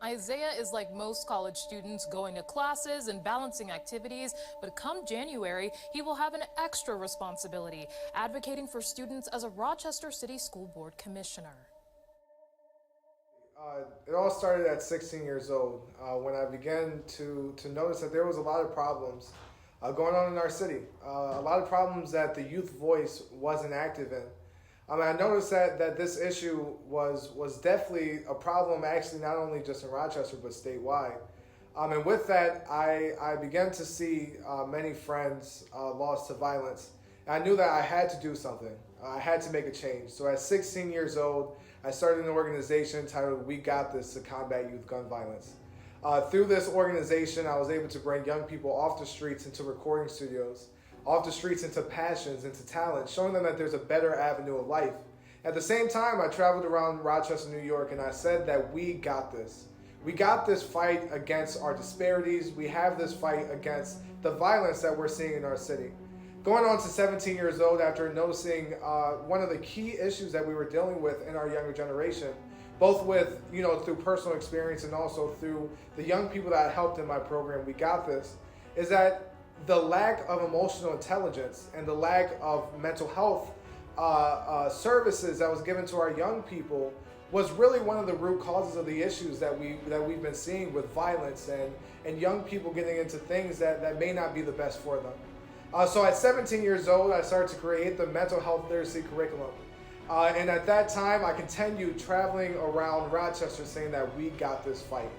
Isaiah is like most college students, going to classes and balancing activities, but come January, he will have an extra responsibility, advocating for students as a Rochester City School Board Commissioner. It all started at 16 years old when I began to notice that there was a lot of problems going on in our city, a lot of problems that the youth voice wasn't active in. I noticed that this issue was definitely a problem, actually, not only just in Rochester, but statewide. And with that, I began to see many friends lost to violence. And I knew that I had to do something. I had to make a change. So at 16 years old, I started an organization titled We Got This to combat youth gun violence. Through this organization, I was able to bring young people off the streets into recording studios, off the streets into passions, into talent, showing them that there's a better avenue of life. At the same time, I traveled around Rochester, New York, and I said that we got this. We got this fight against our disparities. We have this fight against the violence that we're seeing in our city. Going on to 17 years old, after noticing one of the key issues that we were dealing with in our younger generation, both with, through personal experience and also through the young people that I helped in my program, We Got This, is that the lack of emotional intelligence and the lack of mental health services that was given to our young people was really one of the root causes of the issues that we've been seeing with violence and young people getting into things that may not be the best for them. So at 17 years old, I started to create the mental health literacy curriculum. And at that time, I continued traveling around Rochester saying that we got this fight.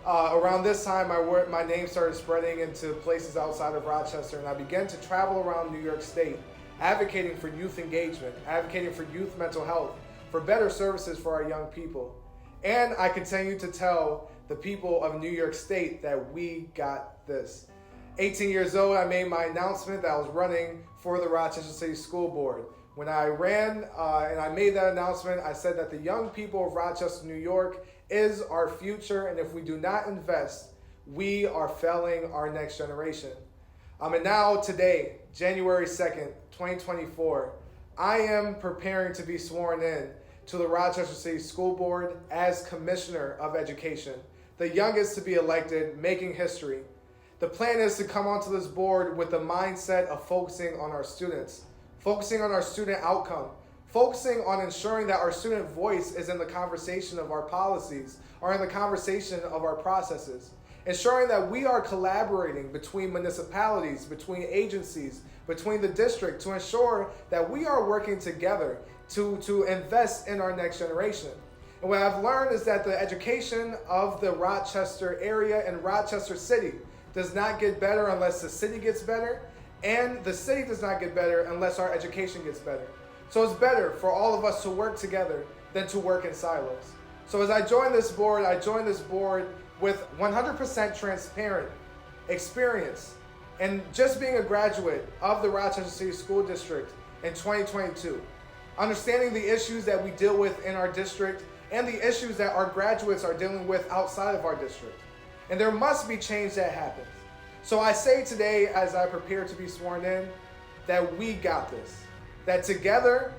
Around this time, my name started spreading into places outside of Rochester, and I began to travel around New York State, advocating for youth engagement, advocating for youth mental health, for better services for our young people. And I continued to tell the people of New York State that we got this. 18 years old, I made my announcement that I was running for the Rochester City School Board. When I ran and I made that announcement, I said that the young people of Rochester, New York is our future, and if we do not invest, we are failing our next generation. And now today, January 2nd, 2024, I am preparing to be sworn in to the Rochester City School Board as Commissioner of Education, the youngest to be elected, making history. The plan is to come onto this board with the mindset of focusing on our students, focusing on our student outcome, focusing on ensuring that our student voice is in the conversation of our policies or in the conversation of our processes, ensuring that we are collaborating between municipalities, between agencies, between the district to ensure that we are working together to invest in our next generation. And what I've learned is that the education of the Rochester area and Rochester City does not get better unless the city gets better, and the city does not get better unless our education gets better. So it's better for all of us to work together than to work in silos. So as I join this board with 100% transparent experience and just being a graduate of the Rochester City School District in 2022, understanding the issues that we deal with in our district and the issues that our graduates are dealing with outside of our district. And there must be change that happens. So I say today, as I prepare to be sworn in, that we got this. That together,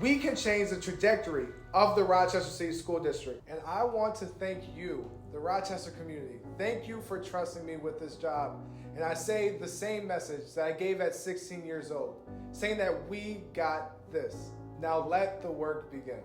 we can change the trajectory of the Rochester City School District. And I want to thank you, the Rochester community. Thank you for trusting me with this job. And I say the same message that I gave at 16 years old, saying that we got this. Now let the work begin.